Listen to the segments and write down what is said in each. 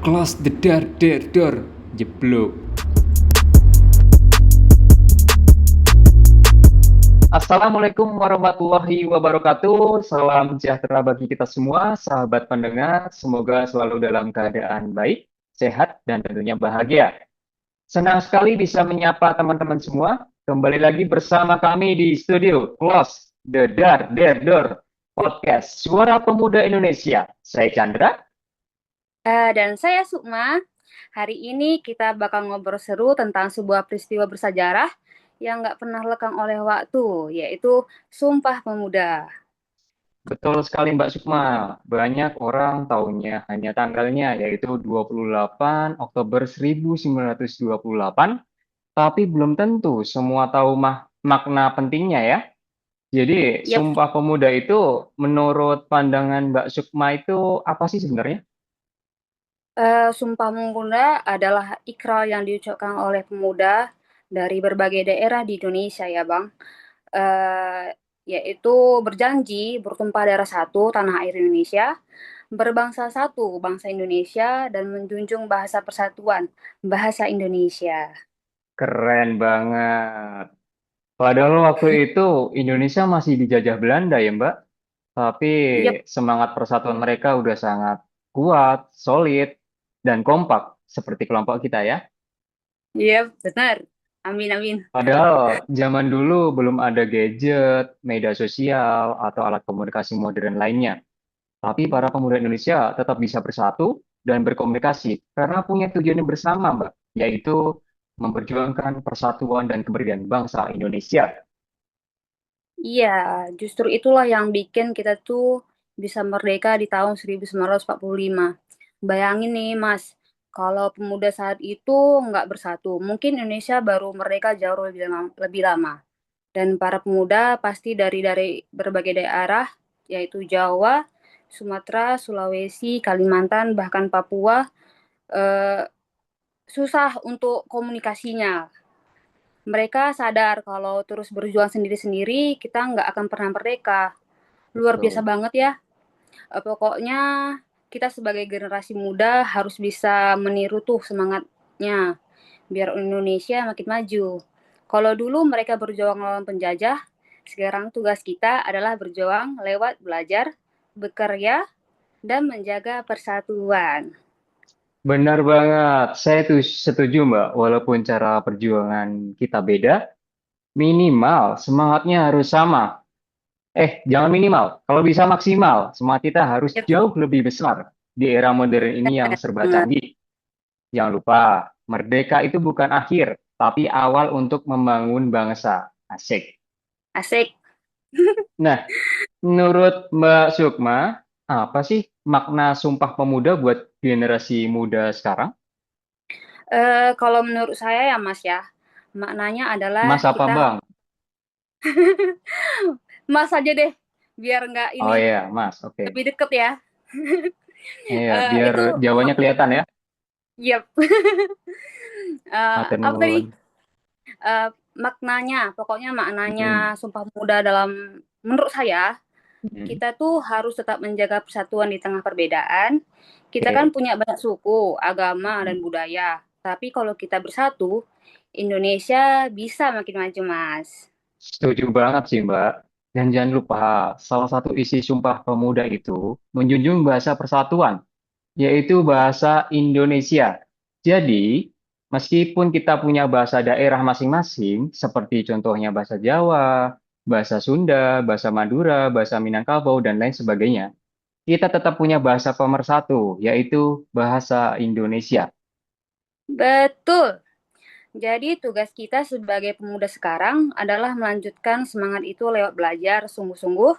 Close the door, jeblok. Assalamualaikum warahmatullahi wabarakatuh. Salam sejahtera bagi kita semua, sahabat pendengar. Semoga selalu dalam keadaan baik, sehat, dan tentunya bahagia. Senang sekali bisa menyapa teman-teman semua. Kembali lagi bersama kami di studio Close the Door Podcast Suara Pemuda Indonesia. Saya Chandra. Dan saya Sukma. Hari ini kita bakal ngobrol seru tentang sebuah peristiwa bersejarah yang nggak pernah lekang oleh waktu, yaitu Sumpah Pemuda. Betul sekali Mbak Sukma. Banyak orang taunya hanya tanggalnya, yaitu 28 Oktober 1928. Tapi belum tentu semua tahu makna pentingnya ya. Jadi, Yap, Sumpah Pemuda itu menurut pandangan Mbak Sukma itu apa sih sebenarnya? Sumpah Pemuda adalah ikrar yang diucapkan oleh pemuda dari berbagai daerah di Indonesia ya Bang. Eh, Yaitu berjanji bertumpah darah satu tanah air Indonesia, berbangsa satu bangsa Indonesia, dan menjunjung bahasa persatuan bahasa Indonesia. Keren banget. Padahal waktu itu Indonesia masih dijajah Belanda ya Mbak. Tapi Yap, semangat persatuan mereka udah sangat kuat, solid, dan kompak seperti kelompok kita ya. yap, benar. Amin, amin. Padahal zaman dulu belum ada gadget, media sosial, atau alat komunikasi modern lainnya. Tapi para pemuda Indonesia tetap bisa bersatu dan berkomunikasi karena punya tujuan yang bersama, Mbak, yaitu memperjuangkan persatuan dan kemerdekaan bangsa Indonesia. Iya, justru itulah yang bikin kita tuh bisa merdeka di tahun 1945. Bayangin nih, Mas, kalau pemuda saat itu nggak bersatu, mungkin Indonesia baru merdeka jauh lebih lama. Dan para pemuda pasti dari berbagai daerah, yaitu Jawa, Sumatera, Sulawesi, Kalimantan, bahkan Papua, eh, susah untuk komunikasinya. Mereka sadar kalau terus berjuang sendiri-sendiri, kita nggak akan pernah merdeka. Luar biasa Betul. banget ya. Pokoknya kita sebagai generasi muda harus bisa meniru tuh semangatnya, biar Indonesia makin maju. Kalau dulu mereka berjuang melawan penjajah, sekarang tugas kita adalah berjuang lewat belajar, bekerja, dan menjaga persatuan. Benar banget. Saya tuh setuju, Mbak. Walaupun cara perjuangan kita beda, minimal semangatnya harus sama. Jangan minimal. Kalau bisa maksimal, semangat kita harus Yep, jauh lebih besar di era modern ini yang serba banget. canggih. Jangan lupa, merdeka itu bukan akhir, tapi awal untuk membangun bangsa. Asik. Asik. Nah, menurut Mbak Sukma, apa sih makna Sumpah Pemuda buat generasi muda sekarang? Kalau menurut saya ya Mas ya, maknanya Mas adalah apa kita Bang? Mas aja deh, biar nggak Oh ini, iya, Mas. Oke. lebih deket ya. Iya, biar Itu Jawanya kelihatan ya. yep. Matur Apa tadi? nuwun. Maknanya, pokoknya Mm-mm. maknanya Sumpah Pemuda dalam menurut saya, Mm-mm. kita tuh harus tetap menjaga persatuan di tengah perbedaan. Kita kan Oke. punya banyak suku, agama, dan Mm. budaya. Tapi kalau kita bersatu, Indonesia bisa makin maju, Mas. Setuju banget sih, Mbak. Dan jangan lupa, salah satu isi Sumpah Pemuda itu menjunjung bahasa persatuan, yaitu bahasa Indonesia. Jadi, meskipun kita punya bahasa daerah masing-masing, seperti contohnya bahasa Jawa, bahasa Sunda, bahasa Madura, bahasa Minangkabau, dan lain sebagainya, kita tetap punya bahasa pemersatu, yaitu bahasa Indonesia. Betul. Jadi tugas kita sebagai pemuda sekarang adalah melanjutkan semangat itu lewat belajar sungguh-sungguh,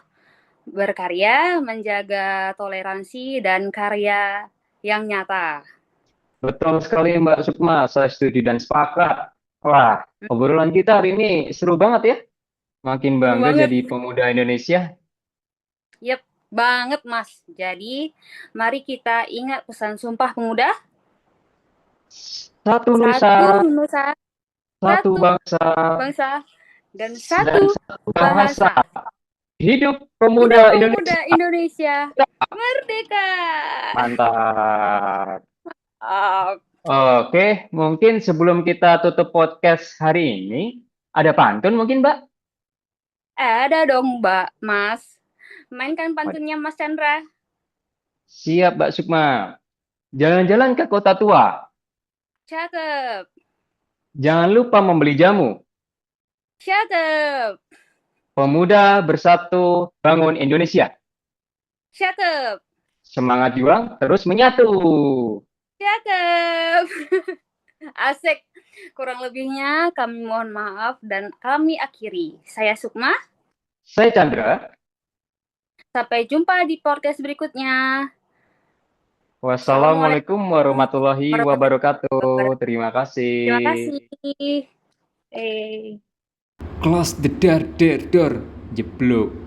berkarya, menjaga toleransi, dan karya yang nyata. Betul sekali Mbak Sukma, saya setuju dan sepakat. Wah, obrolan kita hari ini seru banget ya. Makin Seru bangga banget. jadi pemuda Indonesia. Yep, banget Mas. Jadi, mari kita ingat pesan Sumpah Pemuda. Satu nusa, Satu nusa, satu satu bangsa, bangsa, dan dan satu satu bahasa. bahasa. Hidup Hidup pemuda pemuda Indonesia. Indonesia. Merdeka! Mantap. Oke, mungkin sebelum kita tutup podcast hari ini, ada pantun mungkin, Mbak? Ada dong, Mbak, Mas. Mainkan pantunnya Mas Chandra. Siap, Mbak Sukma. Jalan-jalan ke kota tua. Cakep, Jangan lupa membeli jamu. cakep, Pemuda bersatu bangun Indonesia. cakep, Semangat juang terus menyatu. cakep. Asik. Kurang lebihnya kami mohon maaf dan kami akhiri. Saya Sukma. Saya Chandra. Sampai jumpa di podcast berikutnya. Wassalamualaikum warahmatullahi wabarakatuh. Terima Terima kasih. kasih. Close the door, door, door. Jeblok.